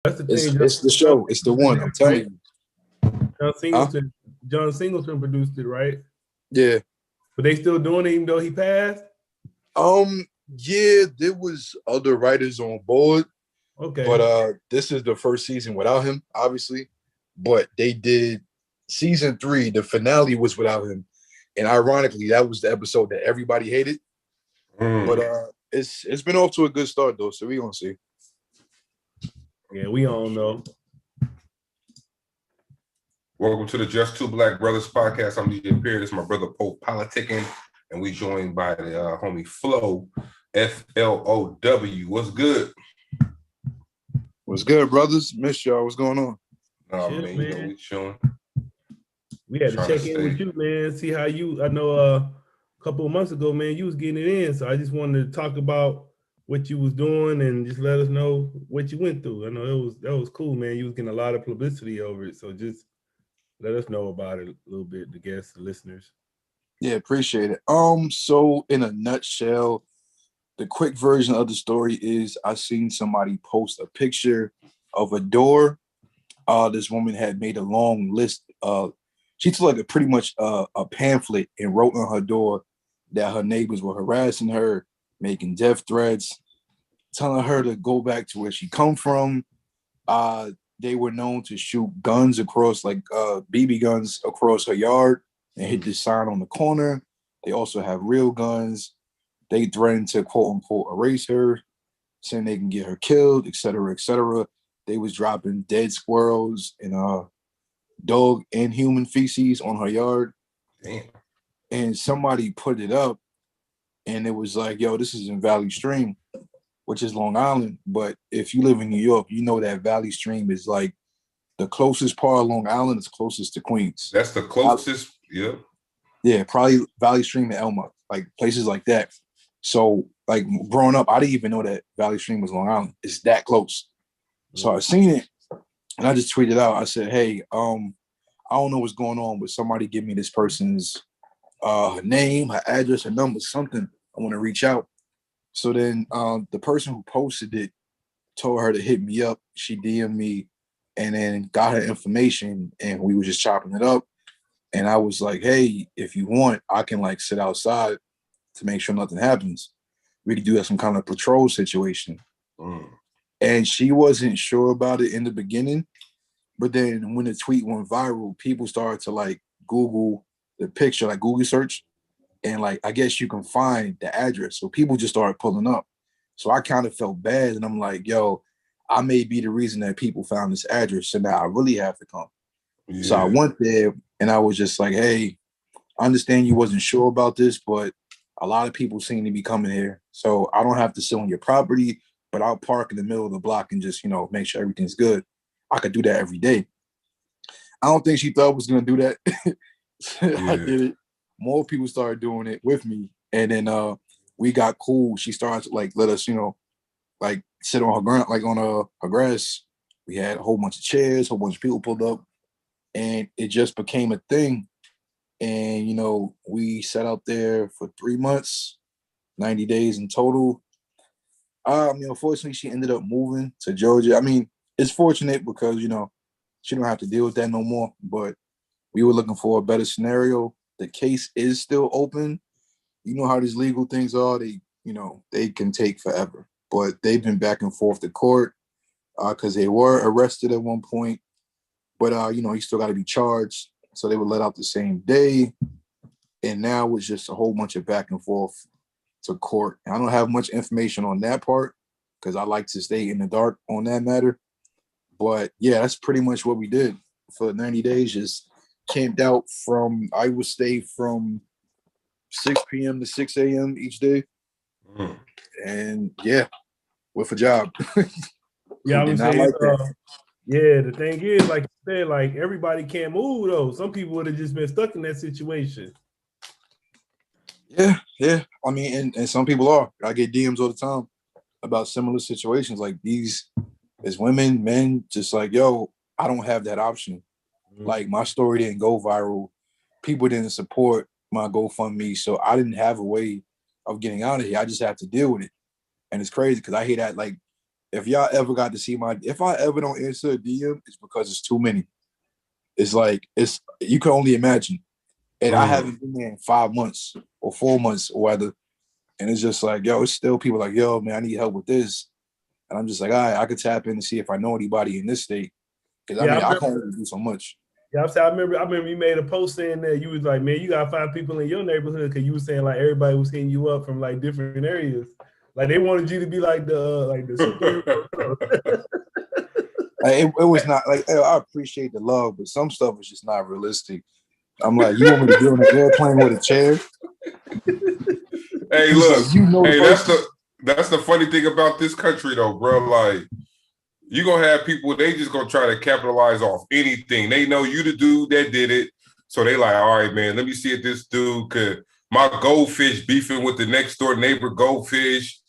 That's the It's thing. it's the John show. It's the Singleton one. did I'm it, right? telling you. John Huh? Singleton. John Singleton produced it, right? Yeah. But they still doing it even though he passed. Yeah, there was other writers on board, but Okay. this is the first season without him, obviously. But they did season 3, the finale was without him. And ironically, that was the episode that everybody hated. But it's been off to a good start though, so we're gonna see. Yeah, we all know. Welcome to the Just Two Black Brothers podcast. I'm DJ Pierre. This is my brother Pope Politicking, and we joined by the homie F.L.O.W. F.L.O.W. What's good? What's good, brothers? Miss y'all. What's going on? Oh Shit, man, you know we chilling. We had to Trying check to in with stay. you, man. See how you. I know a couple of months ago, man, you was getting it in. So I just wanted to talk about what you was doing and just let us know what you went through. I know that was cool, man. You was getting a lot of publicity over it. So just let us know about it a little bit, the guests, the listeners. Yeah, appreciate it. So in a nutshell, the quick version of the story is I seen somebody post a picture of a door. This woman had made a long list. She took like a pretty much a pamphlet and wrote on her door that her neighbors were harassing her, making death threats, telling her to go back to where she come from. They were known to shoot guns across, like BB guns across her yard and hit this sign on the corner. They also have real guns. They threatened to quote unquote erase her, saying they can get her killed, et cetera, et cetera. They was dropping dead squirrels and dog and human feces on her yard. Damn. And somebody put it up and it was like, yo, this is in Valley Stream, which is Long Island. But if you live in New York, you know that Valley Stream is like the closest part of Long Island is closest to Queens. That's the closest. Yeah. Yeah, probably Valley Stream to Elma, like places like that. So like growing up, I didn't even know that Valley Stream was Long Island. It's that close. So I seen it and I just tweeted out. I said, hey, I don't know what's going on, but somebody give me this person's her name, her address, her number, something. I want to reach out. So then the person who posted it told her to hit me up. She DM'd me and then got her information and we were just chopping it up. And I was like, hey, if you want, I can like sit outside to make sure nothing happens. We could do that some kind of patrol situation. And she wasn't sure about it in the beginning. But then when the tweet went viral, people started to like Google the picture, like Google search. And like, I guess you can find the address. So people just started pulling up. So I kind of felt bad. And I'm like, yo, I may be the reason that people found this address. So now I really have to come. Yeah. So I went there and I was just like, hey, I understand you wasn't sure about this, but a lot of people seem to be coming here. So I don't have to sit on your property, but I'll park in the middle of the block and just, make sure everything's good. I could do that every day. I don't think she thought I was going to do that. I did it. More people started doing it with me. And then we got cool. She started to like let us, like sit on her ground, like on her grass. We had a whole bunch of chairs, a whole bunch of people pulled up, and it just became a thing. And we sat out there for 3 months, 90 days in total. Unfortunately, she ended up moving to Georgia. I mean, it's fortunate because she don't have to deal with that no more. But we were looking for a better scenario. The case is still open. You know how these legal things are. They can take forever. But they've been back and forth to court because they were arrested at one point. But, he still got to be charged. So they were let out the same day. And now it's just a whole bunch of back and forth to court. And I don't have much information on that part because I like to stay in the dark on that matter. But, yeah, that's pretty much what we did for 90 days. Just camped out I would stay from 6 p.m. to 6 a.m. each day. And, yeah, with a job. Yeah, I would say, like that. Yeah, the thing is, like you said, like everybody can't move though. Some people would have just been stuck in that situation. Yeah. I mean, and some people are. I get DMs all the time about similar situations. Like these, as women, men, just like, yo, I don't have that option. Like my story didn't go viral. People didn't support my GoFundMe, so I didn't have a way of getting out of here. I just have to deal with it. And it's crazy because I hear that like if y'all ever got to see if I ever don't answer a DM, it's because it's too many. It's like you can only imagine. And I haven't been there in 5 months or 4 months or whether. And it's just like, yo, it's still people like, yo, man, I need help with this. And I'm just like, all right, I could tap in and see if I know anybody in this state. Because I can only do so much. Yeah, I remember you made a post saying that you was like, man, you gotta find people in your neighborhood because you was saying like everybody was hitting you up from like different areas. Like they wanted you to be like the superhero. It was not like I appreciate the love, but some stuff is just not realistic. I'm like, you want me to get on an airplane with a chair? Hey, look, like, hey, that's the funny thing about this country, though, bro. Like, you gonna have people, they just gonna try to capitalize off anything. They know you the dude that did it, so they like, all right, man, let me see if this dude could. My goldfish beefing with the next door neighbor goldfish.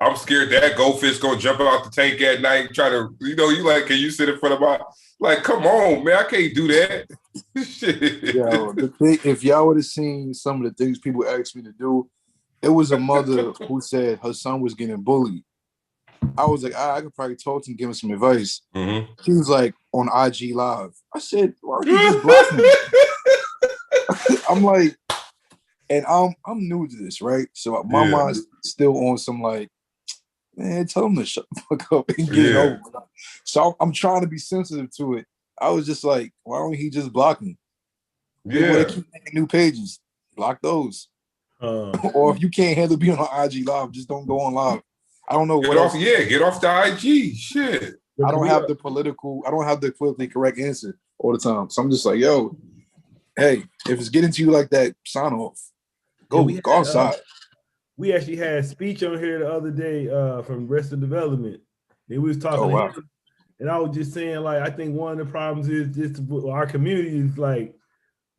I'm scared that goldfish gonna jump out the tank at night, try to, you like, can you sit in front of my, like, come on, man, I can't do that. Shit. Yo, if y'all would have seen some of the things people asked me to do, it was a mother who said her son was getting bullied. I was like, I could probably talk to him, give him some advice. Mm-hmm. He was like, on IG Live. I said, why don't you just block me? I'm like, and I'm new to this, right? So my mind's still on some like, man, tell him to shut the fuck up and get it over. So I'm trying to be sensitive to it. I was just like, why don't he just block me? Yeah. Keep making new pages. Block those. Or if you can't handle being on IG Live, just don't go on live. I don't know what else. Get off the IG. Shit. I don't have the politically correct answer all the time. So I'm just like, yo, hey, if it's getting to you like that, sign off. Go outside. We actually had a speech on here the other day from Arrested Development. And we was talking to him, and I was just saying, like, I think one of the problems is just our community is like,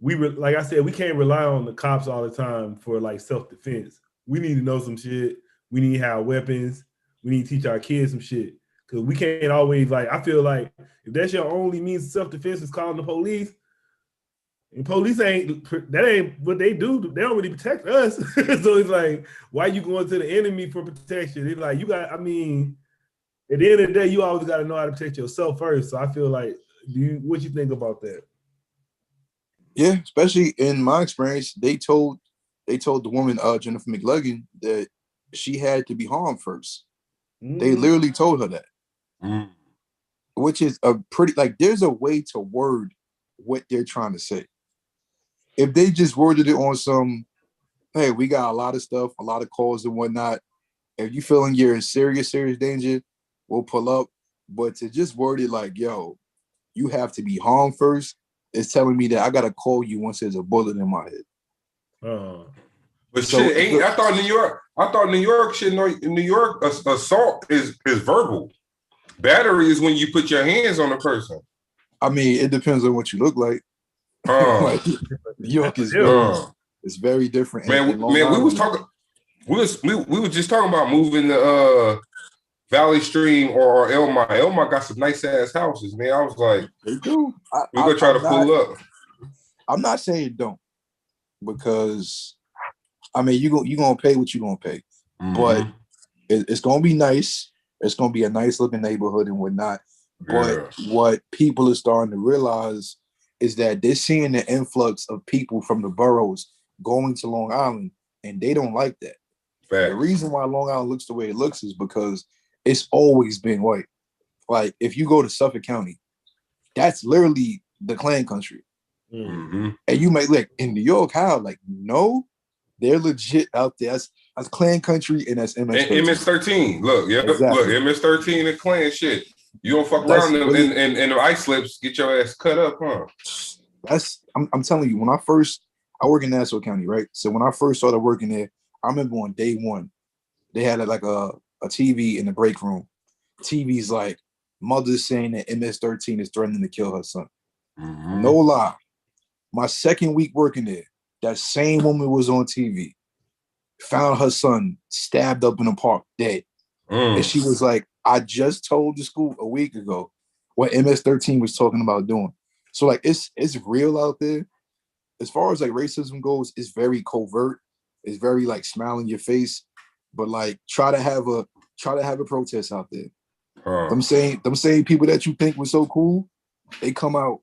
like I said, we can't rely on the cops all the time for like self-defense. We need to know some shit. We need to have weapons. We need to teach our kids some shit. Because we can't always, like, I feel like if that's your only means of self-defense is calling the police, and police ain't what they do. They don't really protect us. So it's like, why you going to the enemy for protection? It's like, at the end of the day, you always got to know how to protect yourself first. So I feel like, what you think about that? Yeah, especially in my experience, they told the woman, Jennifer McLagan, that she had to be harmed first. They literally told her that, which is a pretty, like, there's a way to word what they're trying to say. If they just worded it on some, hey, we got a lot of stuff, a lot of calls and whatnot. If you feeling you're in serious danger, we'll pull up. But to just word it like, yo, you have to be harmed first, it's telling me that I gotta call you once there's a bullet in my head. But so, shit, I thought New York shit. In New York, assault is verbal. Battery is when you put your hands on a person. I mean, it depends on what you look like. Like, New York is it's very different. Man, we was talking. We were just talking about moving to Valley Stream or Elmont. Elmont got some nice ass houses, man. I was like, they do. We're gonna try to pull up. I'm not saying don't, because I mean, you gonna pay what you gonna pay, but it's gonna be nice. It's gonna be a nice looking neighborhood and whatnot. But what people are starting to realize is that they're seeing the influx of people from the boroughs going to Long Island, and they don't like that. The reason why Long Island looks the way it looks is because it's always been white. Like, if you go to Suffolk County, that's literally the Klan country. And you might like in New York, how? Like, no, they're legit out there. That's Klan country, and that's MS-13. MS-13. Look, look, MS-13 and Klan shit. You don't fuck around in the ice slips, get your ass cut up, huh? I'm telling you, I work in Nassau County, right? So when I first started working there, I remember on day one, they had like a TV in the break room. TV's like, mother's saying that MS-13 is threatening to kill her son. No lie. My second week working there, that same woman was on TV, found her son stabbed up in a park, dead. And she was like, I just told the school a week ago what MS-13 was talking about doing. So like, it's real out there. As far as like racism goes, it's very covert. It's very like smile in your face. But like, try to have a protest out there. Them same people that you think was so cool, they come out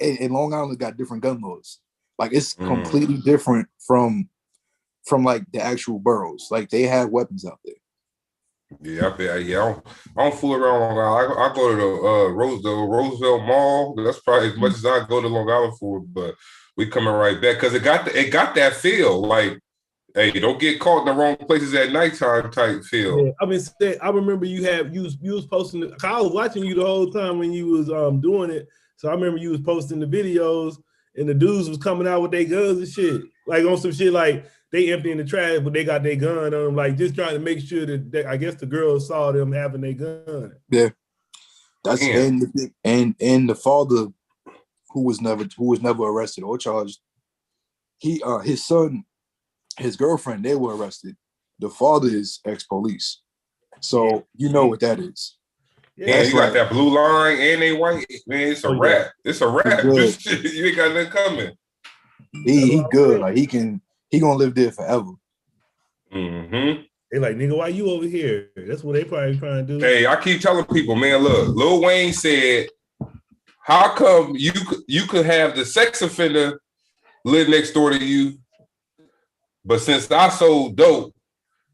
and Long Island got different gun laws. Like it's completely different from like the actual boroughs. Like they have weapons out there. Yeah, I don't fool around Long Island. I go to the Roosevelt Mall. That's probably as much as I go to Long Island for. But we coming right back because it got that feel. Like, hey, don't get caught in the wrong places at nighttime type feel. Yeah, I remember you was posting. I was watching you the whole time when you was doing it. So I remember you was posting the videos and the dudes was coming out with their guns and shit, like on some shit like they emptying the trash, but they got their gun on them, like just trying to make sure that I guess the girls saw them having their gun. Yeah, that's and the father who was never arrested or charged. His son, his girlfriend, they were arrested. The father is ex-police, so you know what that is. Yeah, you got that blue line and they white. Man, it's a wrap. It's a wrap. You ain't got nothing coming. He good. Like he gonna live there forever. Mm-hmm. They like, nigga, why you over here? That's what they probably trying to do. Hey, I keep telling people, man, look, Lil Wayne said, how come you could have the sex offender live next door to you, but since I sold dope,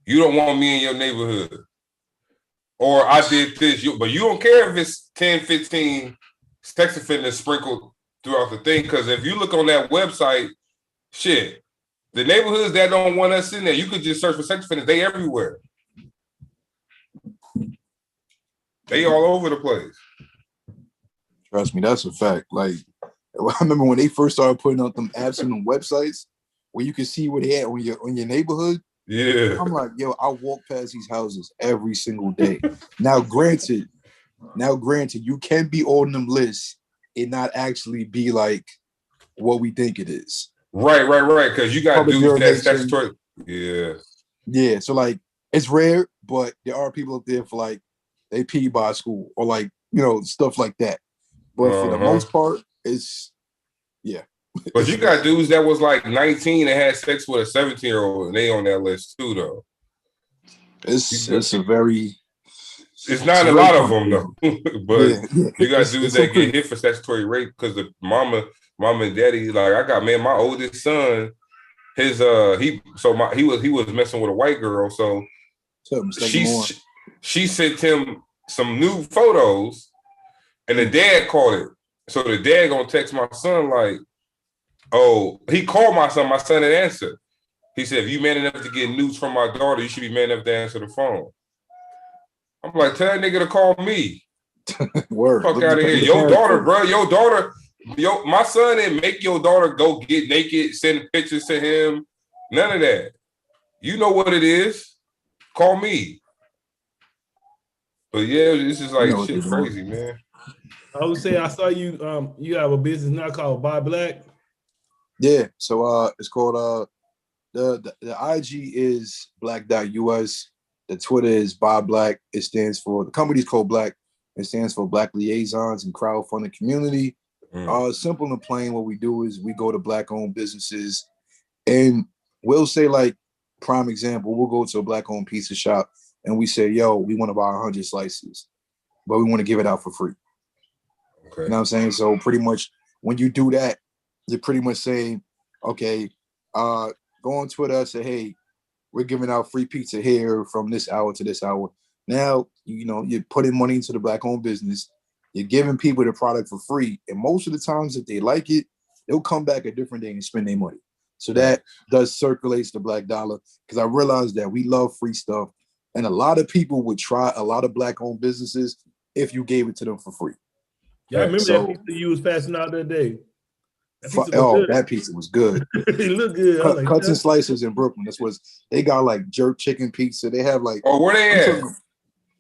you don't want me in your neighborhood? Or I did this, but you don't care if it's 10, 15 sex offenders sprinkled throughout the thing, because if you look on that website, shit, the neighborhoods that don't want us in there, you could just search for sex offenders. They everywhere. They all over the place. Trust me, that's a fact. Like, I remember when they first started putting out them apps and them websites where you can see where they at on your neighborhood. Yeah. I'm like, yo, I walk past these houses every single day. Now, granted, you can be on them lists and not actually be like what we think it is. Right. Because you got dudes that statutory. Yeah. Yeah. So like, it's rare, but there are people up there for like they pee by school or like, you know, stuff like that. But for the most part, it's But you got dudes that was like 19 and had sex with a 17-year-old, and they on that list too, though. It's a It's not a lot of them though, but you got dudes that get hit for statutory rape because the mama and daddy, like I got my oldest son, his he was messing with a white girl, so she sent him some new photos, and the dad caught it. So the dad gonna text my son like, oh, he called my son didn't answer. He said, if you man enough to get news from my daughter, you should be man enough to answer the phone. I'm like, tell that nigga to call me. Word. Fuck out of here. Your daughter, bro. My son didn't make your daughter go get naked, send pictures to him. None of that. You know what it is. Call me. But yeah, this is like shit crazy, man. I would say I saw you you have a business now called Buy Black. Yeah. So it's called the IG is black.us. The Twitter is Buy Black. The company's called Black. It stands for Black Liaisons and Crowdfunding Community. Simple and plain, what we do is we go to Black-owned businesses and we'll say, like, prime example, we'll go to a Black-owned pizza shop and we say, yo, we want to buy 100 slices, but we want to give it out for free. Okay. You know what I'm saying? So pretty much when you do that, you're pretty much saying, okay, go on Twitter and say, hey, we're giving out free pizza here from this hour to this hour. Now, you know, you're putting money into the Black-owned business. You're giving people the product for free. And most of the times that they like it, they'll come back a different day and spend their money. So that does circulates the Black dollar, because I realized that we love free stuff. And a lot of people would try a lot of Black-owned businesses if you gave it to them for free. Yeah, I remember that pizza you was passing out that day. That pizza was good. It looked good. Cuts and Slices in Brooklyn. They got like jerk chicken pizza. They have like where they at?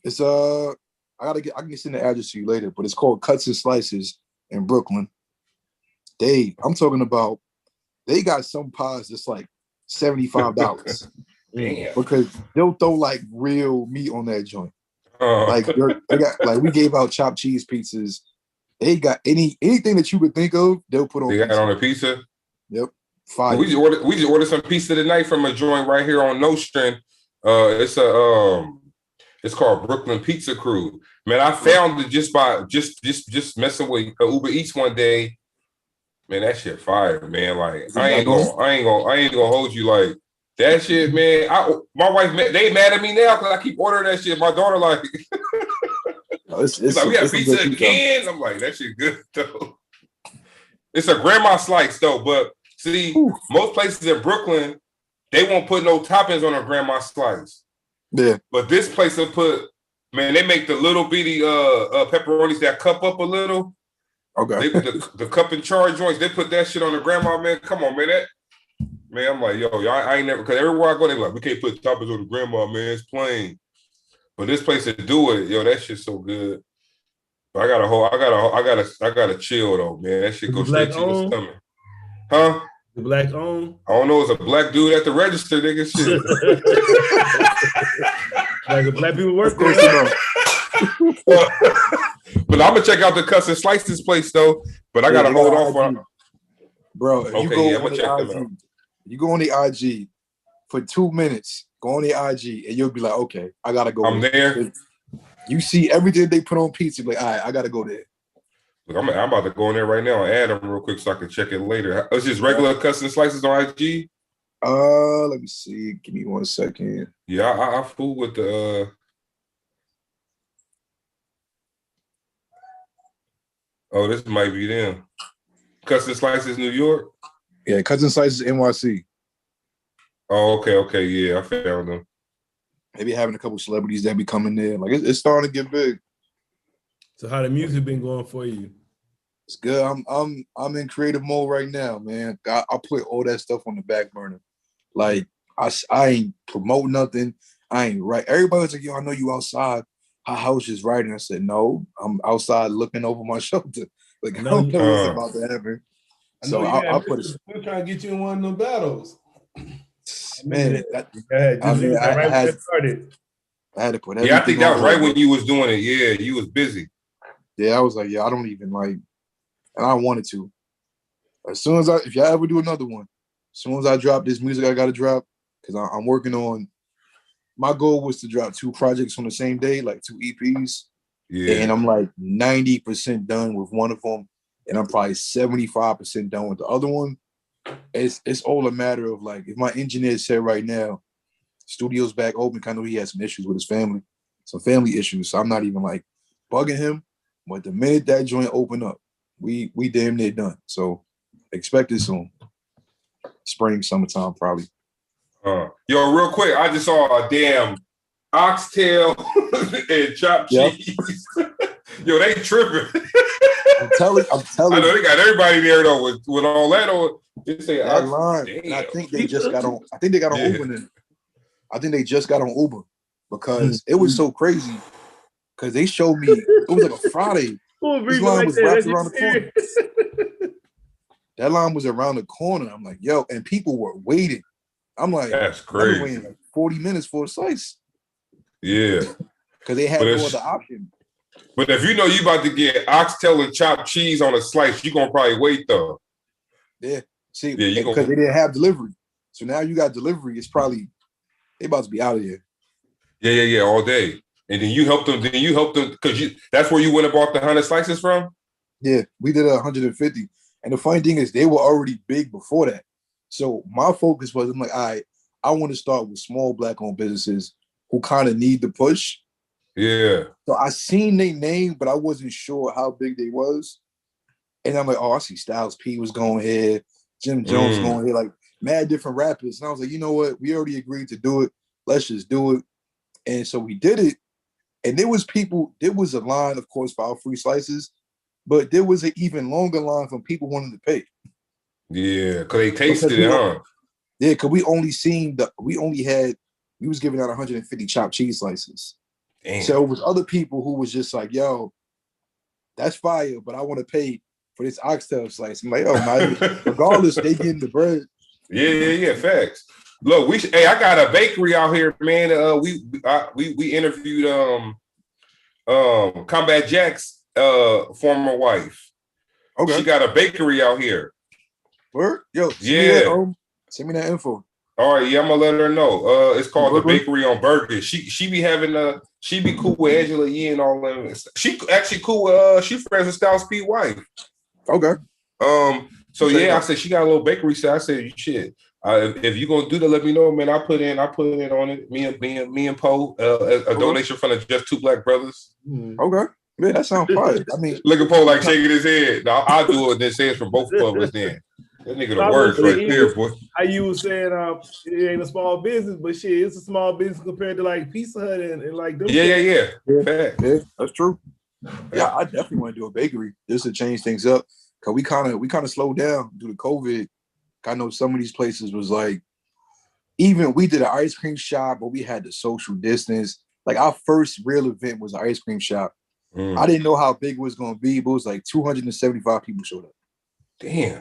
It's I can send the address to you later, but it's called Cuts and Slices in Brooklyn. I'm talking about they got some pies that's like $75. Damn. Because they'll throw like real meat on that joint. Like they got like we gave out chopped cheese pizzas. They got anything that you could think of, they'll put on. They got on a pizza. Yep. Fire. We just ordered some pizza tonight from a joint right here on Nostrand. It's called Brooklyn Pizza Crew. Man, I found it just by just messing with Uber Eats one day. Man, that shit fire, man. Like I ain't gonna hold you like that shit, man. My wife, they mad at me now because I keep ordering that shit. My daughter like, she's like, we have pizza again. I'm like, that shit good though. It's a grandma slice though, but see, most places in Brooklyn, they won't put no toppings on a grandma slice. Yeah. But this place will put, man, they make the little bitty pepperonis that cup up a little. Okay. They put the cup and charge joints, they put that shit on the grandma, man. Come on, man. I'm like, yo, I ain't never, because everywhere I go, they like, we can't put toppings on the grandma, man. It's plain. But this place to do it, yo, that shit's so good. But I gotta chill though, man. That shit goes straight to your stomach. Huh? The black owned? I don't know. It's a black dude at the register, nigga. Shit. Like the black people work there. But I'm gonna check out the Cuss and Slices place though. But I gotta hold off on. Bro, if you go on the IG for 2 minutes, go on the IG, and you'll be like, okay, I gotta go. I'm there. You see everything they put on pizza, like, all right, I gotta go there. Look, I'm about to go in there right now and add them real quick so I can check it later. It's just regular Cuss and Slices on IG. Let me see. Give me 1 second. Yeah, I fool with the. Oh, this might be them. Cuss and Slices New York. Yeah, Cuss and Slices NYC. Oh, okay, yeah, I found them. Maybe having a couple celebrities that be coming there. Like it's starting to get big. So how the music been going for you? It's good. I'm in creative mode right now, man. I put all that stuff on the back burner. Like I ain't promote nothing. I ain't write. Everybody's like, yo, I know you outside. How was just writing? I said, no, I'm outside looking over my shoulder. Like I don't know what's about to happen. So I'll put it. We're trying to get you in one of them battles. Man, I had to put everything. Yeah, I think that was right when you was doing it. Yeah, you was busy. Yeah, I was like, yeah, I don't even like, and I wanted to. As soon as if y'all ever do another one, as soon as I drop this music, I got to drop because I'm working on. My goal was to drop 2 projects on the same day, like 2 EPs. Yeah, and I'm like 90% done with one of them, and I'm probably 75% done with the other one. It's all a matter of like, if my engineer said right now, studio's back open. I know he has some issues with his family, some family issues. So I'm not even like bugging him. But the minute that joint open up, we damn near done. So expect it soon. Spring, summertime, probably. Yo, real quick, I just saw a damn oxtail and chopped cheese. Yo, they tripping. I'm telling. I know they got everybody there though with all that on. They say that line. And I think they just got on. I think they got on Uber. Then. I think they just got on Uber because it was so crazy. Because they showed me it was like a Friday. This line was wrapped around the corner. That line was around the corner. I'm like, yo, and people were waiting. I'm like, that's crazy. Waiting like 40 minutes for a slice. Yeah, because they had no other option. But if you know you about to get oxtail and chopped cheese on a slice, you gonna probably wait though. Yeah, see, because they didn't have delivery, so now you got delivery. It's probably they about to be out of here. Yeah, all day. And then you helped them. Because that's where you went and bought the 100 slices from. Yeah, we did 150. And the funny thing is, they were already big before that. So my focus was, I'm like, all right, I want to start with small Black-owned businesses who kind of need the push. Yeah. So I seen their name, but I wasn't sure how big they was. And I'm like, oh, I see Styles P was going here, Jim Jones going here, like mad different rappers. And I was like, you know what? We already agreed to do it. Let's just do it. And so we did it. And there was a line, of course, for our free slices, but there was an even longer line from people wanting to pay. Yeah, because they tasted it, huh? Yeah, because we was giving out 150 chopped cheese slices. Damn. So it was other people who was just like, yo, that's fire, but I want to pay for this oxtail slice. I'm like, oh, man, regardless, they getting the bread. Yeah, facts. Look, I got a bakery out here, man. We interviewed Combat Jack's former wife. Okay. She got a bakery out here. Word? Yo, send me that info. All right, yeah, I'm gonna let her know. It's called the Brooklyn? Bakery on Burgers. She be having she be cool with Angela Yee and all them. She actually cool with she friends with Styles P wife. Okay. So yeah, I said she got a little bakery. So I said, shit. If you gonna do that, let me know, man. I put in on it. Me and Poe, a donation from the Just Two Black Brothers. Okay. Yeah, that sounds fire. I mean, look at Poe like shaking his head. No, I'll do it. Then say it's for both of us. Then that nigga the worst right there, boy. How you was saying it ain't a small business, but shit, it's a small business compared to like Pizza Hut and like them. Yeah. That's true. Yeah, I definitely want to do a bakery just to change things up. Cause we kind of slowed down due to COVID. I know some of these places was like, even we did an ice cream shop, but we had the social distance. Like our first real event was an ice cream shop. I didn't know how big it was going to be, but it was like 275 people showed up. Damn.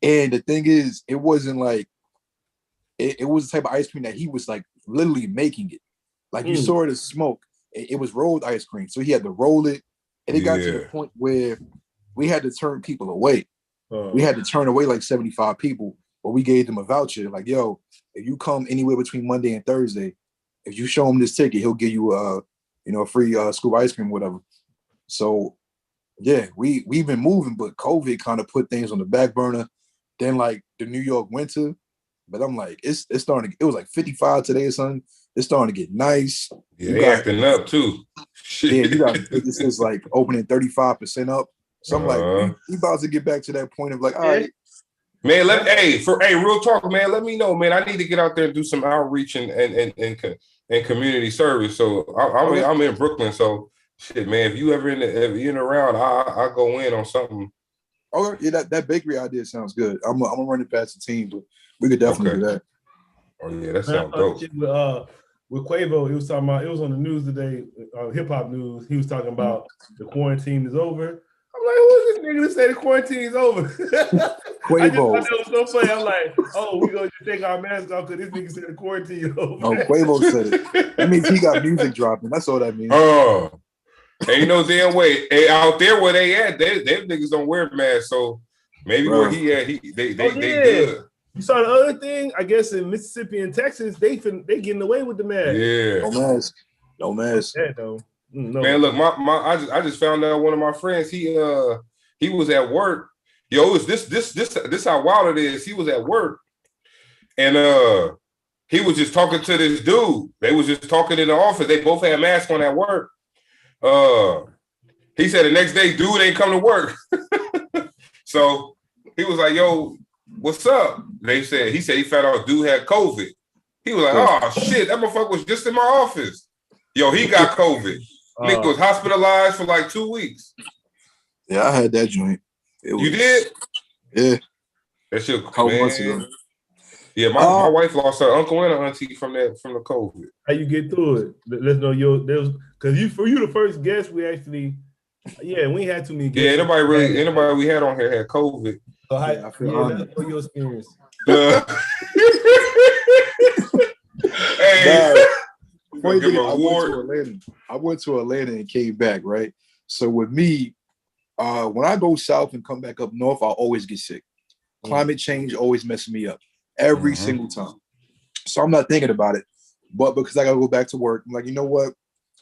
And the thing is, it wasn't like, it was the type of ice cream that he was like literally making it. Like you saw the smoke. It was rolled ice cream. So he had to roll it. And it got to the point where we had to turn people away. We had to turn away like 75 people, but we gave them a voucher. Like, yo, if you come anywhere between Monday and Thursday, if you show him this ticket, he'll give you a free scoop of ice cream, whatever. So yeah, we've been moving, but COVID kind of put things on the back burner. Then like the New York winter, but I'm like, it's starting to, it was like 55 today or something. It's starting to get nice. Yeah, they acting up too. Yeah, you got this is like opening 35% up. So I'm like, we about to get back to that point of like, all right. Man, real talk, man. Let me know, man. I need to get out there and do some outreach and community service. So I'm in Brooklyn. So shit, man. If you ever in around, I go in on something. Oh yeah, that bakery idea sounds good. I'm gonna run it past the team, but we could definitely do that. Oh yeah, that sounds dope. With Quavo, he was talking about, it was on the news today, hip hop news. He was talking about the quarantine is over. I'm like, who is this nigga to say the quarantine is over? Quavo. I just thought that was so funny. I'm like, oh, we gonna just take our masks off because this nigga said the quarantine is over. Oh, Quavo said it. That means he got music dropping. That's all that means. Oh, ain't no damn way. Hey, out there where they at, them niggas don't wear masks. So maybe where he at, they good. You saw the other thing, I guess in Mississippi and Texas, they getting away with the mask. Yeah, no mask. Yeah, no. Man, look, I just found out one of my friends. He was at work. Yo, this how wild it is. He was at work, and he was just talking to this dude. They was just talking in the office. They both had masks on at work. He said the next day, dude ain't come to work. So he was like, "Yo, what's up?" He said he found out dude had COVID. He was like, "Oh shit, that motherfucker was just in my office." Yo, he got COVID. Nigga was hospitalized for like 2 weeks. Yeah, I had that joint. You did? Yeah. That shit, couple months ago. Yeah, my wife lost her uncle and her auntie from the COVID. How you get through it? Let's know because you the first guest we actually. Yeah, we ain't had too many guests. Yeah, anybody we had on here had COVID. So let's know your experience. Hey. I went to Atlanta and came back, right? So with me, when I go south and come back up north, I always get sick. Climate change always messes me up every single time. So I'm not thinking about it. But because I gotta go back to work, I'm like, you know what?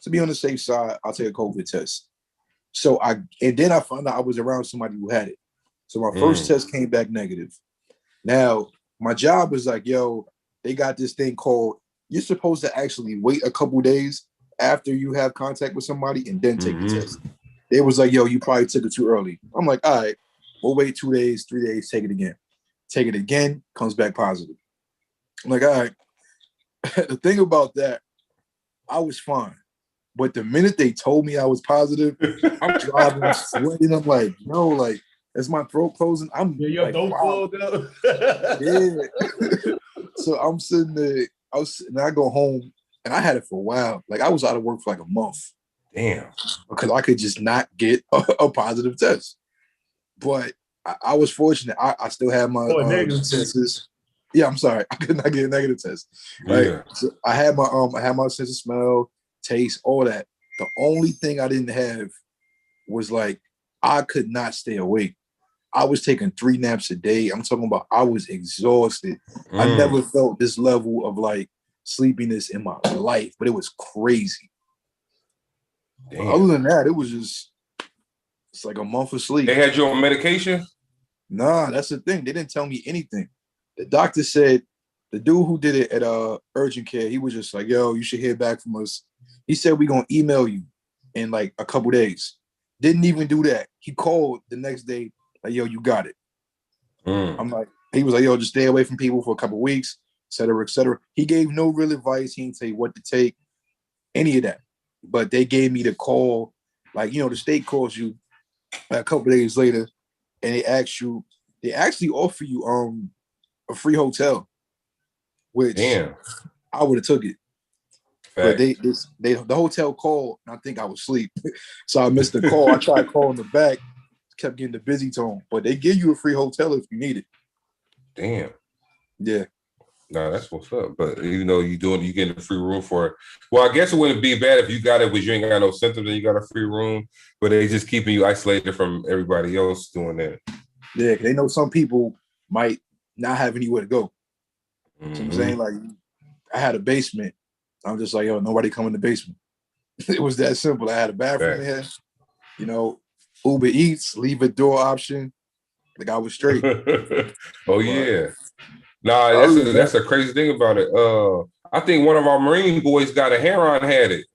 To be on the safe side, I'll take a COVID test. So then I found out I was around somebody who had it. So my first test came back negative. Now, my job was like, yo, they got this thing called, you're supposed to actually wait a couple days after you have contact with somebody and then take the test. It was like, yo, you probably took it too early. I'm like, all right, we'll wait 2 days, 3 days, take it again. Take it again, comes back positive. I'm like, all right. The thing about that, I was fine. But the minute they told me I was positive, I'm driving, I'm sweating. I'm like, no, like, is my throat closing? I'm your throat closed up. Yeah. So I'm sitting there, I go home, and I had it for a while. Like, I was out of work for like a month. Damn. Because I could just not get a positive test. But I was fortunate. I still had my senses. Yeah, I'm sorry. I could not get a negative test. Right. Yeah. So I had my sense of smell, taste, all that. The only thing I didn't have was like, I could not stay awake. I was taking 3 naps a day. I'm talking about I was exhausted. I never felt this level of like sleepiness in my life, but it was crazy. Other than that, it was just, it's like a month of sleep. They had you on medication? Nah, that's the thing. They didn't tell me anything. The doctor said, the dude who did it at urgent care, he was just like, yo, you should hear back from us. He said, we're going to email you in like a couple days. Didn't even do that. He called the next day, like, yo, you got it. I'm like, he was like, yo, just stay away from people for a couple weeks, et cetera, et cetera. He gave no real advice. He didn't say what to take, any of that. But they gave me the call, like, you know, the state calls you a couple days later and they actually offer you a free hotel, which I would have took it. But they the hotel called and I think I was asleep. So I missed the call. I tried calling the back, kept getting the busy tone, but they give you a free hotel if you need it. Damn. Yeah. No, that's what's up. But even though you getting a free room for it. Well, I guess it wouldn't be bad if you got it, but you ain't got no symptoms and you got a free room, but they just keeping you isolated from everybody else doing that. Yeah, they know some people might not have anywhere to go. You know what I'm saying? Like, I had a basement. I'm just like, yo, nobody come in the basement. It was that simple. I had a bathroom in here, you know, Uber Eats, leave a door option. Like, I was straight. Yeah. Nah, that's a crazy thing about it. I think one of our Marine boys got a heron had it.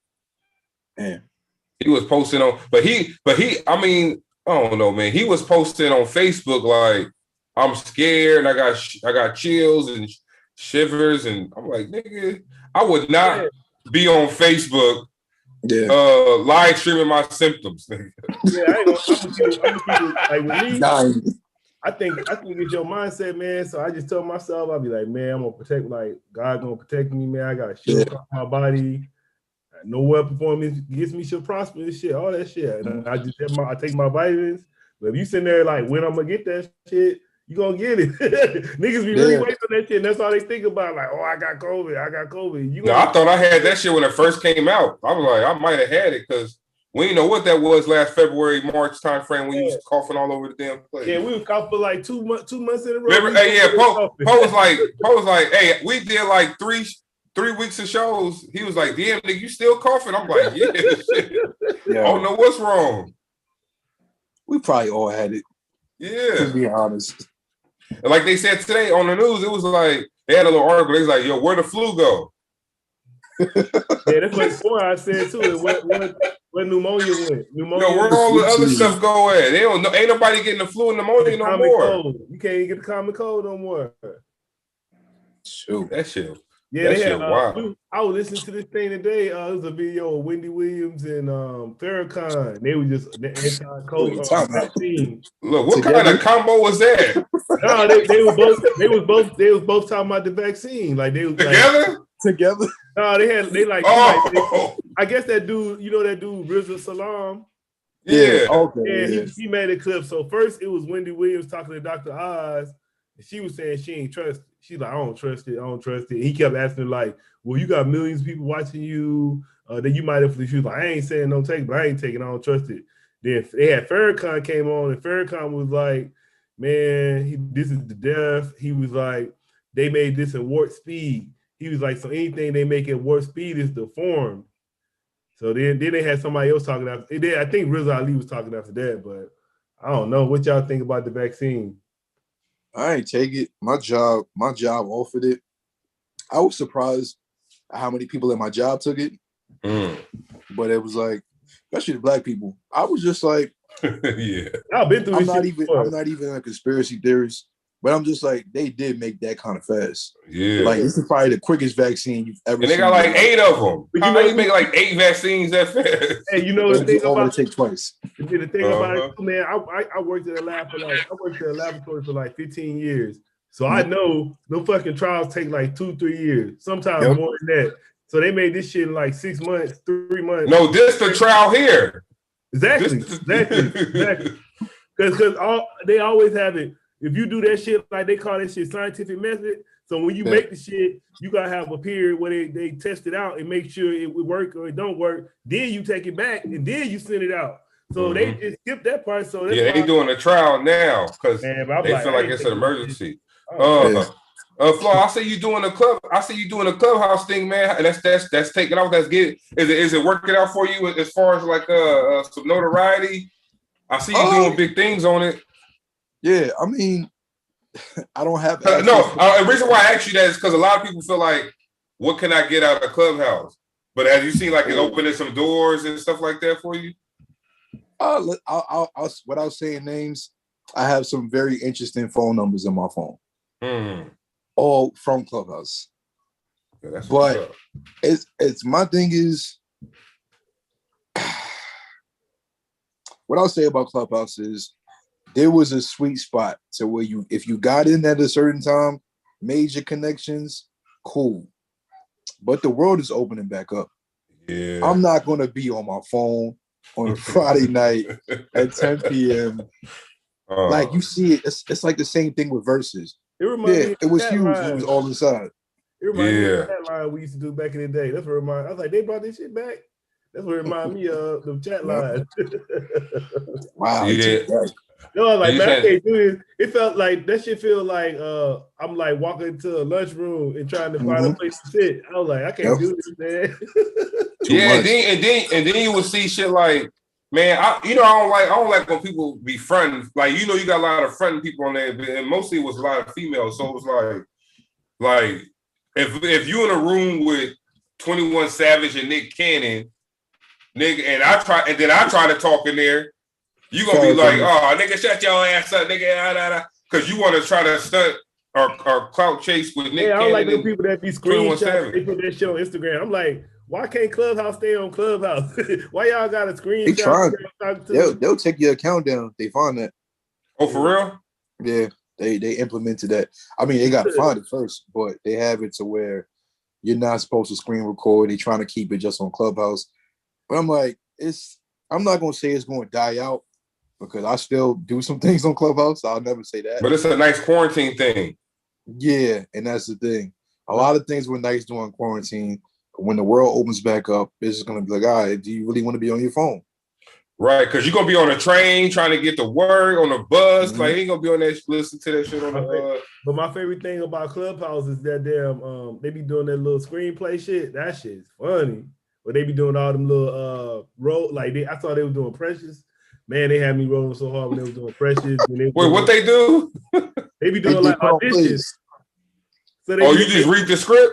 Man. He was posting on, but he, I mean, I don't know, man. He was posting on Facebook like, I'm scared. I got chills and shivers, and I'm like, nigga, I would not be on Facebook, live streaming my symptoms. Nigga. Yeah, I'm gonna keep it like with me. I think it's your mindset, man. So I just tell myself, I'll be like, man, I'm gonna protect, like God gonna protect me, man. I got a shield across my body. No weapon formed against me shall prosper. This shit, all that shit. And I just I take my vitamins. But if you sitting there like, when I'm gonna get that shit, you gonna get it. Niggas be really waiting on that shit. And that's all they think about. Like, oh, I got COVID. No, I thought I had that shit when it first came out. I was like, I might have had it because we didn't know what that was last February, March time frame when you was coughing all over the damn place. Yeah, we was coughing for like 2 months in a row. Remember, Poe was like, hey, we did like three weeks of shows. He was like, damn, nigga, you still coughing? I'm like, yeah, shit. I don't know what's wrong. We probably all had it. Yeah. To be honest. And like they said today on the news, it was like, they had a little article. They was like, yo, where'd the flu go? Yeah, that's what before I said too. Where pneumonia went. Where all the other stuff go at? They don't know. Ain't nobody getting the flu and pneumonia no more. Cold. You can't even get the common cold no more. Shoot. That shit. Yeah, that shit wild. I was listening to this thing today. It was a video of Wendy Williams and Farrakhan. They were just the anti-COVID vaccine. Look, what kind of combo was that? No, they was both talking about the vaccine. Like they was together. No, I guess that dude, you know that dude Rizza Salam. Yeah. Okay. Yeah, he made a clip. So first it was Wendy Williams talking to Dr. Oz, and she was saying she ain't trust. She's like, I don't trust it. He kept asking like, well, you got millions of people watching you. Then you might have. She was like, I ain't saying don't take it, but I ain't taking. I don't trust it. Then they had Farrakhan came on, and Farrakhan was like, man, this is the death. He was like, they made this in warp speed. He was like, so anything they make at warp speed is deformed. So then they had somebody else talking after. I think Rizza Ali was talking after that, but I don't know. What y'all think about the vaccine? I ain't take it. My job offered it. I was surprised at how many people at my job took it. But it was like, especially the black people. I was just like, yeah. I've been through I'm not even a conspiracy theorist, but I'm just like, they did make that kind of fast. Yeah. Like, this is probably the quickest vaccine you've ever seen. And they got like 8 of them. But how you make like 8 vaccines that fast? Hey, you know the thing about it take twice. The thing about it, man, I worked at a laboratory for like 15 years. So I know no fucking trials take like 2-3 years, sometimes more than that. So they made this shit in like 6 months, 3 months. No, this the trial here. Exactly. Because they always have it. If you do that shit, like they call that shit scientific method. So when you make the shit, you gotta have a period where they test it out and make sure it will work or it don't work. Then you take it back and then you send it out. So they just skipped that part. So that's they doing a trial now because they feel like it's an emergency. Flo, I see you doing a Clubhouse thing, man. That's taking off. That's good. Is it working out for you as far as like some notoriety? I see you doing big things on it. Yeah, I mean, I don't have the reason why I asked you that is because a lot of people feel like, what can I get out of Clubhouse? But have you seen like it opening some doors and stuff like that for you? Without saying names, I have some very interesting phone numbers in my phone. All from Clubhouse. Yeah, but it's my thing is what I'll say about Clubhouse is there was a sweet spot to where if you got in at a certain time, made your connections, cool. But the world is opening back up. Yeah. I'm not gonna be on my phone on a Friday night at 10 p.m. Like you see it's like the same thing with Versus. It was huge. It was all inside. It reminds me of that line we used to do back in the day. That's what I was like, they brought this shit back. That's what it reminded me of the chat line. Wow. No, I was like, man, I can't do this. It felt like that shit feel like I'm like walking into a lunchroom and trying to find a place to sit. I was like, I can't do this, man. and then you would see shit like, man, I don't like when people be fronting. Like, you got a lot of fronting people on there, and mostly it was a lot of females. So it was like if you in a room with 21 Savage and Nick Cannon, nigga, and I try to talk in there, you gonna be like, oh, nigga, shut your ass up, nigga, because you want to try to stunt or clout chase with Nick Cannon. I don't like the people that be screenshots. They put that shit on Instagram. I'm like, why can't Clubhouse stay on Clubhouse? Why y'all got a screenshot? They'll take your account down. They find that. Oh, for real? Yeah, they implemented that. I mean, they got fined at first, but they have it to where you're not supposed to screen record. They're trying to keep it just on Clubhouse. But I'm like, I'm not gonna say it's gonna die out because I still do some things on Clubhouse. I'll never say that. But it's a nice quarantine thing. Yeah, and that's the thing. A lot of things were nice during quarantine. When the world opens back up, it's just gonna be like, all right, do you really want to be on your phone? Right, because you're gonna be on a train trying to get to work, on a bus. Like, you ain't gonna be on that, listen to that shit on the But my favorite thing about Clubhouse is that they be doing that little screenplay shit. That shit's funny. But they be doing all them little I thought they were doing Precious. Man, they had me rolling so hard when they was doing Precious. Wait, what they do? They be doing like auditions. So you just read the script?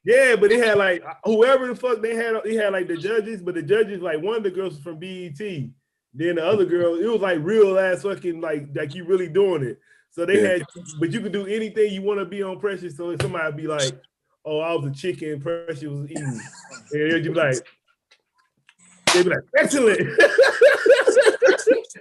Yeah, but they had like whoever the fuck they had like the judges, but the judges, like one of the girls was from BET. Then the other girl, it was like real ass fucking like you really doing it. So they had, but you could do anything you want to be on Precious. So if somebody be like, oh, I was a chicken, Precious was eating. And they'd be like, excellent.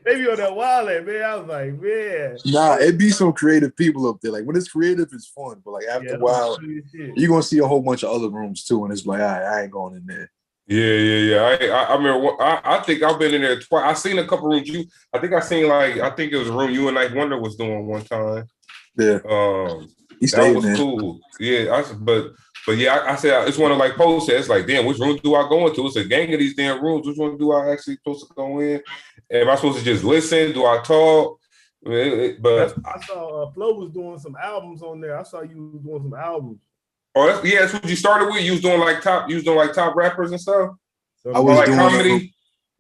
They be on that wallet, man. I was like, man. Nah, it be some creative people up there. Like when it's creative, it's fun. But like after a while, you're gonna see a whole bunch of other rooms too, and it's like, I ain't going in there. Yeah. I remember. I think I've been in there twice. I seen a couple rooms. I think it was a room you and Night Wonder was doing one time. Yeah. That was cool. Yeah. But yeah, I said it's one of like posts. It's like, damn, which room do I go into? It's a gang of these damn rooms. Which one do I actually supposed to go in? Am I supposed to just listen? Do I talk? But I saw F.L.O.W was doing some albums on there. I saw you doing some albums. Oh, that's what you started with. You was doing like top rappers and stuff. I was doing comedy.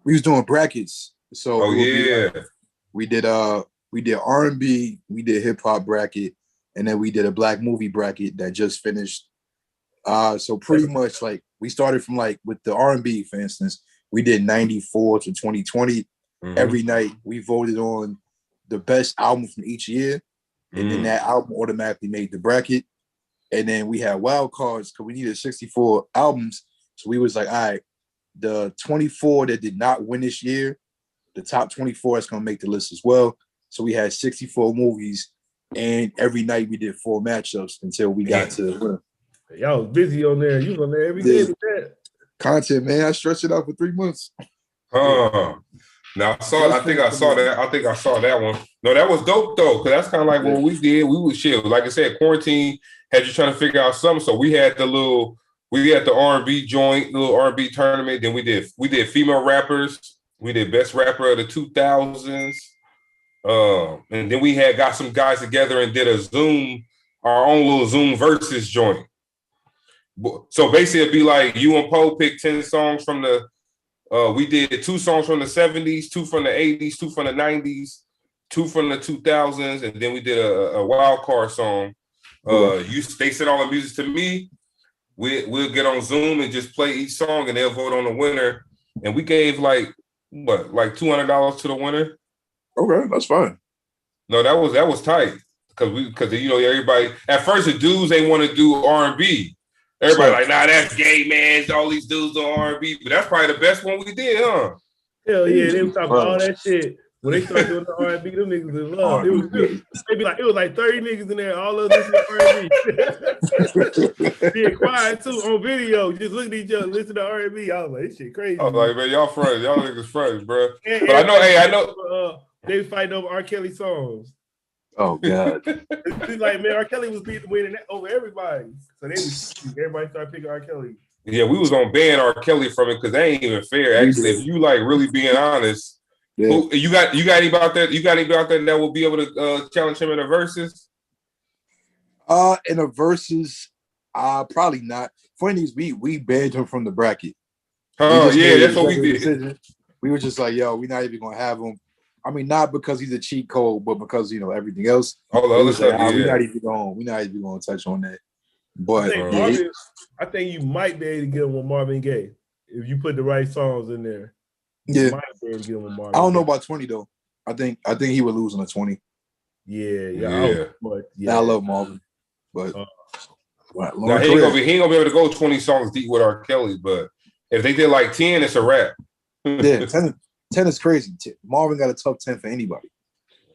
We was doing brackets. So we did R&B, we did hip hop bracket, and then we did a black movie bracket that just finished. So pretty much like we started from like with the R&B, for instance, we did 94 to 2020. Every night we voted on the best album from each year, and then that album automatically made the bracket. And then we had wild cards because we needed 64 albums. So we was like, all right, the 24 that did not win this year, the top 24 is gonna make the list as well. So we had 64 movies, and every night we did 4 matchups until we got to the winner. Y'all was busy on there. You was on there every day with that content, man. I stretched it out for 3 months. Now I think I saw that one. No, that was dope though, because that's kind of like what we did. We would chill. Like I said, quarantine had you trying to figure out something. So we had the R&B joint, little R&B tournament. Then we did female rappers. We did best rapper of the 2000s. And then we got some guys together and did our own little Zoom versus joint. So basically, it'd be like you and Poe pick 10 songs from the. We did 2 songs from the 70s, 2 from the 80s, 2 from the 90s, 2 from the 2000s, and then we did a wild card song. They sent all the music to me. We'll get on Zoom and just play each song, and they'll vote on the winner. And we gave like $200 to the winner. Okay, that's fine. No, that was tight because everybody at first the dudes they want to do R&B. Everybody like, nah, that's gay, man. All these dudes do R&B, but that's probably the best one we did, huh? Hell yeah, they was talking about all that shit. When they started doing the R&B, them niggas in love. It was like 30 niggas in there, all of us R&B. Being quiet too on video, just looking at each other, listen to R&B. I was like, this shit crazy. I was like, man, y'all friends, y'all niggas friends, bro. But I know. They fighting over R. Kelly songs. Oh God! It's like, man, R. Kelly was winning over everybody. So everybody started picking R. Kelly. Yeah, we was on ban R. Kelly from it because they ain't even fair. Actually, if you like really being honest, you got anybody out there? You got anybody out there that will be able to challenge him in a versus? In a versus, probably not. Funny is we banned him from the bracket. Oh yeah, that's what we did. Decision. We were just like, yo, we're not even gonna have him. I mean, not because he's a cheat code, but because everything else. All the other stuff. Like, we're not even going to touch on that. But I think you might be able to get him with Marvin Gaye if you put the right songs in there. Yeah, you might be able to get him with Marvin I don't know Gaye. about 20 though. I think he would lose on a 20. Yeah. I love Marvin, but now he ain't gonna be able to go 20 songs deep with R. Kelly. But if they did like 10, it's a wrap. Yeah, 10 is crazy. Marvin got a top 10 for anybody.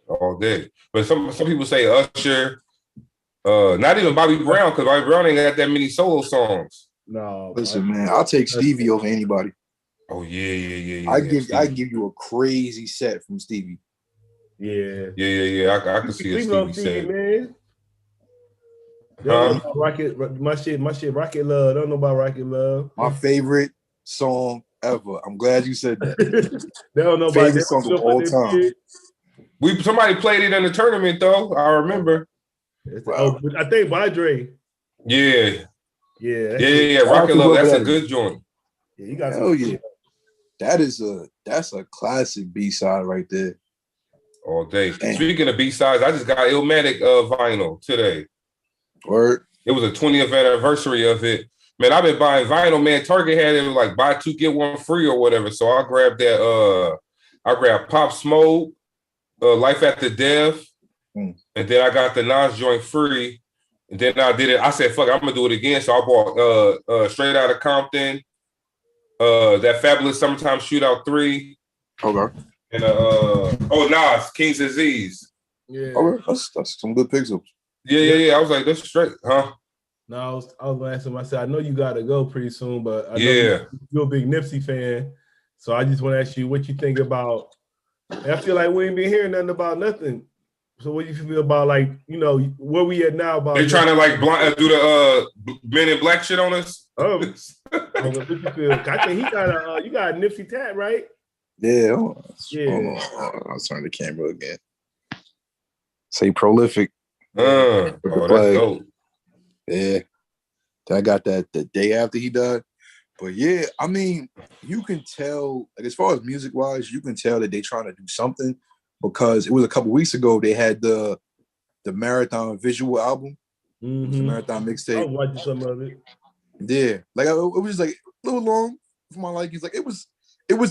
All day. But some people say Usher, not even Bobby Brown, because Bobby Brown ain't got that many solo songs. No. Listen, man, I'll take Stevie over anybody. Oh, yeah. I give you a crazy set from Stevie. Yeah. I can see a Stevie set. Man. Rocket, my shit, Rocket Love. Don't know about Rocket Love. My favorite song ever. I'm glad you said that. They don't know about favorite song of all time. Somebody played it in the tournament though. I remember. I think by Dre. Yeah. Yeah. Rocket Love. That's a good joint. Yeah, you got. Hell yeah. That's a classic B-side right there. All day. Damn. Speaking of B-sides, I just got Illmatic vinyl today. Word. It was a 20th anniversary of it. Man, I've been buying vinyl, man. Target had it like buy 2, get 1 free or whatever. So I grabbed that. I grabbed Pop Smoke, Life After Death, and then I got the Nas joint free. And then I did it. I said, "Fuck, I'm gonna do it again." So I bought Straight Outta Compton, that Fabulous Summertime Shootout 3. Okay. And Nas, King's Disease. Yeah. Okay, that's some good pixels. Yeah. I was like, that's straight, huh? No, I was gonna ask him. I said, I know you gotta go pretty soon, but I know you're a big Nipsey fan, so I just want to ask you what you think about. I feel like we ain't been hearing nothing about nothing. So what do you feel about, like, where we at now? About they trying to like do the Men in Black shit on us? What you feel? I think you got a Nipsey tat, right? Yeah. I'll turn the camera again. Say prolific. That's dope. Yeah, I got that the day after he died. But yeah, I mean, you can tell, like, as far as music wise, you can tell that they're trying to do something, because it was a couple weeks ago they had the Marathon visual album, the Marathon mixtape. I was watching some of it. Yeah, like it was just like a little long for my likings. Like it was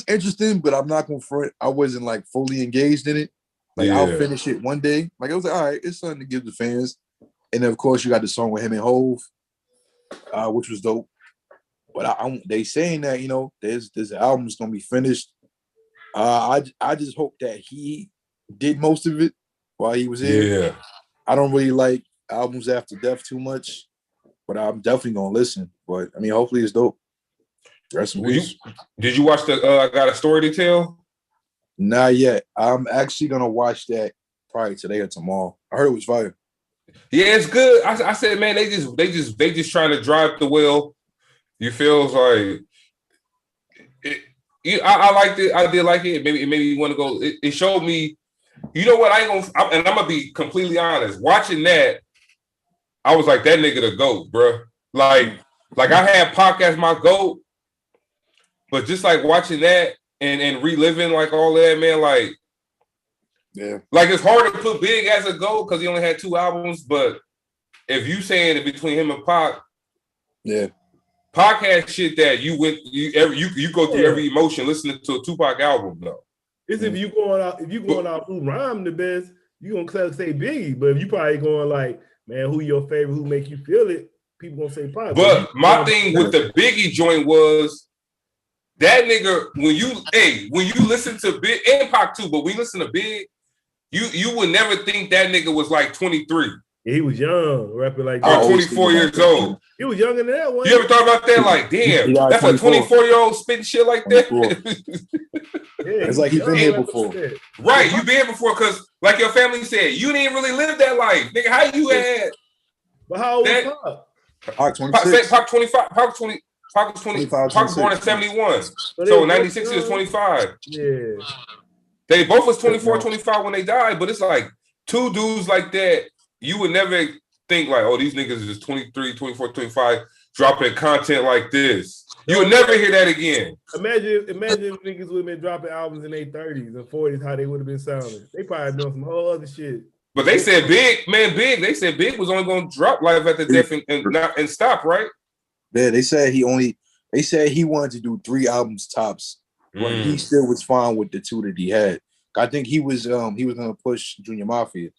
interesting, but I'm not gonna front. I wasn't like fully engaged in it. Like I'll finish it one day. Like I was like, all right, it's something to give the fans. And then, of course, you got the song with him and Hove, which was dope. But they saying that, this album's gonna be finished. I just hope that he did most of it while he was here. Yeah. I don't really like albums after death too much, but I'm definitely gonna listen. But I mean, hopefully it's dope. Rest in peace. Did you watch the I Got a Story to Tell? Not yet. I'm actually gonna watch that probably today or tomorrow. I heard it was fire. Yeah, it's good. I said, man, they just trying to drive the wheel. You feel like I liked it. I did like it. It made me want to go. It showed me. You know what? I'm gonna be completely honest. Watching that, I was like, that nigga the GOAT, bro. Like I had Pac as my GOAT, but just like watching that and reliving like all that, man, like, yeah, like it's hard to put Big as a GOAT because he only had 2 albums. But if you saying it between him and Pac, yeah, Pac had shit that you go through every emotion listening to a Tupac album, though. It's if you going out who rhyme the best, you gonna say Biggie. But if you probably going like, man, who your favorite, who make you feel it, people gonna say Pac. But my thing with the Biggie joint was that nigga, when you listen to Big and Pac too, but when you listen to Big, you would never think that nigga was like 23. Yeah, he was young, rapping like that. Or 24 years old. He was younger than that one. You ever thought about that? Like, damn, that's 24. A 24-year-old spitting shit like that. Yeah, it's like he's been here before. Right, you been here before because, like your family said, you didn't really live that life. Nigga, how you had? But how old was Pac? Pac 26. Pac 25. Pac 20. Pac was 20. Pac was born in 71. So 96 he was 25. Yeah. They both was 24, 25 when they died, but it's like 2 dudes like that, you would never think like, oh, these niggas is 23, 24, 25 dropping content like this. You would never hear that again. Imagine if niggas would have been dropping albums in their 30s and 40s, how they would have been sounding. They probably doing some whole other shit. But they said Big was only going to drop Life After Death and stop, right? Yeah, they said he wanted to do 3 albums tops, but he still was fine with the 2 that he had. I think he was gonna push Junior Mafia.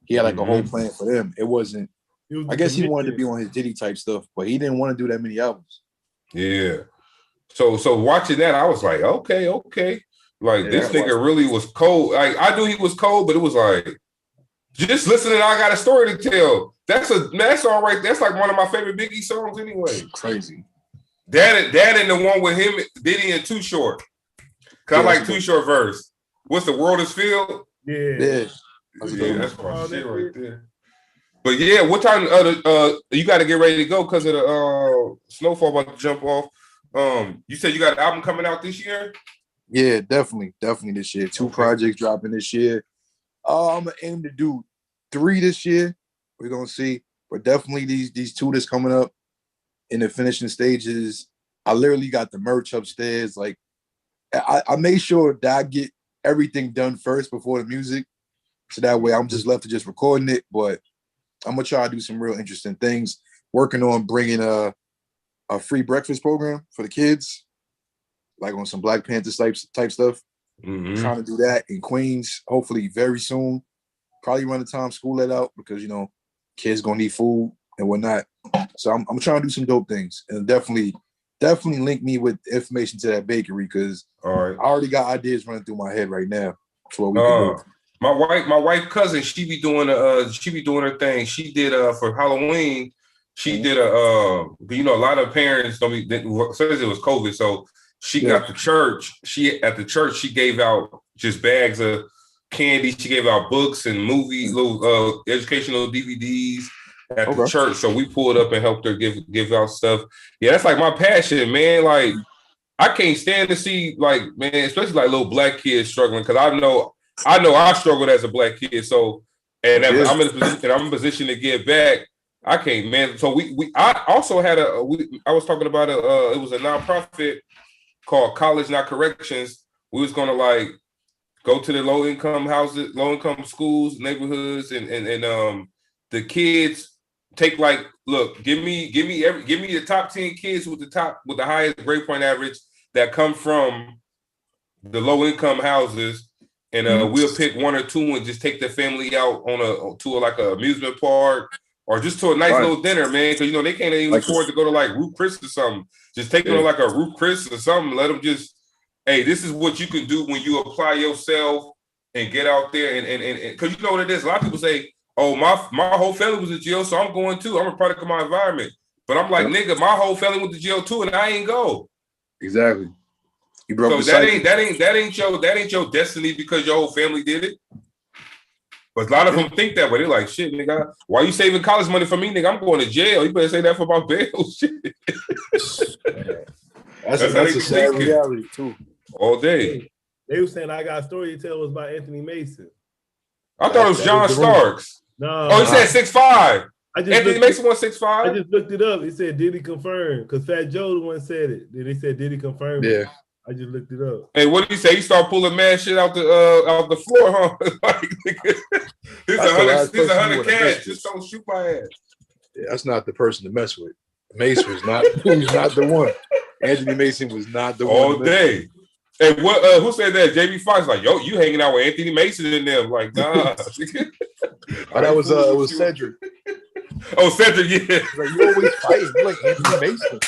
He had like a whole plan for them. It wasn't. I guess he wanted to be on his Diddy type stuff, but he didn't want to do that many albums. Yeah. So watching that, I was like, okay. Like this nigga really was cold. Like I knew he was cold, but it was like just listening. I got a story to tell. That's all right. That's like one of my favorite Biggie songs anyway. Crazy. That and the one with him, Diddy and Too Short. Cause I like Too Short verse. What's the world is filled? Yeah. That's my shit right there. But yeah, what time you got to get ready to go because of the snowfall about to jump off. You said you got an album coming out this year? Yeah, definitely this year. 2 projects dropping this year. I'm gonna aim to do 3 this year. We're gonna see, but definitely these 2 that's coming up in the finishing stages. I literally got the merch upstairs. Like I made sure that I get everything done first before the music, so that way I'm just left to just recording it. But I'm gonna try to do some real interesting things. Working on bringing a free breakfast program for the kids, like on some Black Panther type stuff. Trying to do that in Queens, hopefully very soon. Probably around the time school let out because kids gonna need food and whatnot. So I'm trying to do some dope things and definitely link me with information to that bakery because I already got ideas running through my head right now. That's what we can do. My wife cousin, she be doing her thing. She did for Halloween. She did a lot of parents don't be says it was COVID, so she got the church. She gave out just bags of candy. She gave out books and little educational DVDs at the church. So we pulled up and helped her give out stuff. Yeah, that's like my passion, man. Like I can't stand to see especially like little Black kids struggling because I know I struggled as a Black kid. So I'm in a position to give back. I can't, man. So I also had I was talking about it was a nonprofit called College Not Corrections. We was gonna go to the low income schools, neighborhoods, and the kids take give me the top 10 kids with the highest grade point average that come from the low income houses, and we'll pick 1 or 2 and just take the family out to an amusement park. Or just to a nice little dinner, man, because they can't even afford to go to Ruth Chris or something. Just take them to a Ruth Chris or something. Let them hey, this is what you can do when you apply yourself and get out there and because you know what it is. A lot of people say, "Oh, my whole family was in jail, so I'm going too. I'm a product of my environment." But I'm like, nigga, my whole family went to jail too, and I ain't go. Exactly. You broke so that ain't your destiny because your whole family did it. But a lot of them think that way. They're like, shit, nigga, why you saving college money for me, nigga? I'm going to jail. You better say that for my bail. Shit. That's a sad reality, too. All day. They were saying I got a story to tell was about Anthony Mason. I thought it was John Starks. No. Oh, he said 6'5". Anthony Mason was 6'5". I just looked it up. It said, "Did he confirm?" Because Fat Joe the one said it. Then they said, "Did he confirm?" Yeah. It? I just looked it up. Hey, what did he say? He started pulling mad shit out the floor, huh? Like, here's 100 cash. Just don't shoot my ass. Yeah, that's not the person to mess with. Mason was not. He was not the one. Anthony Mason was not the one. All day. And what? Who said that? JB Fox like, yo, you hanging out with Anthony Mason and them? Like, nah. Oh, that was it was Cedric. Oh, Cedric, yeah. Like, you always fighting. You like Anthony Mason.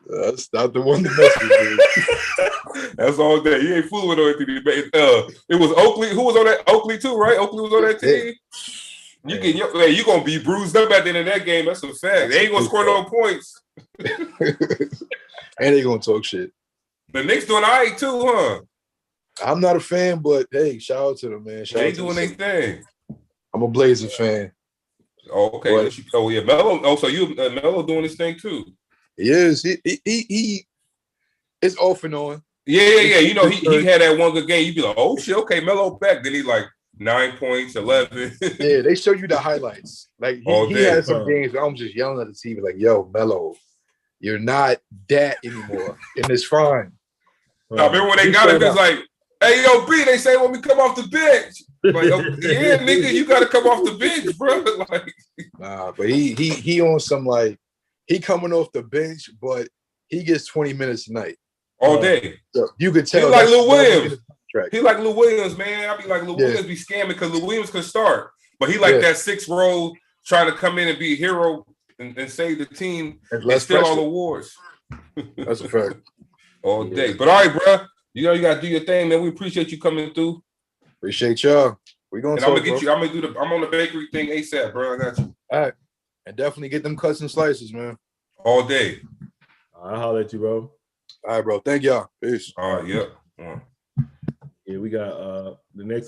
That's not the one to mess with, dude. That's all day. You ain't fooling with Anthony Mason. It was Oakley. Who was on that? Oakley too, right? Oakley was on that team. You gonna be bruised up at the end of that game. That's a fact. They ain't gonna score no points. And they gonna talk shit. The Knicks doing all right too, huh? I'm not a fan, but hey, shout out to them, man. They doing their thing. I'm a Blazer fan. Oh, okay. But, oh yeah, Melo. Oh, so you Melo doing his thing too? He is. He it's off and on. Yeah. You know, he had that one good game. You'd be like, oh shit, okay, Melo back. Then he like 9 points, 11. Yeah, they show you the highlights. Like he had some games where I'm just yelling at the TV, like, yo, Melo, you're not that anymore. And it's fine. I remember when they got him, it's like, hey, yo, B, they say when we come off the bench. Like, yeah, nigga, you gotta come off the bench, bro. Like, nah, but he on some like he coming off the bench, but he gets 20 minutes a night. All day. So you could tell. He like Lou Williams. He like Lou Williams, man. I be like, Lou Williams be scamming because Lou Williams could start. But he like that 6th role trying to come in and be a hero and save the team and steal all the awards. That's a fact. All day. But all right, bro. You know you gotta do your thing, man. We appreciate you coming through. Appreciate y'all. We're gonna talk, I'm gonna get you. I'm on the bakery thing ASAP, bro. I got you. All right. And definitely get them cuts and slices, man. All day. I'll holler at you, bro. All right, bro. Thank y'all. Peace. All right, yep. Yeah, we got the next one.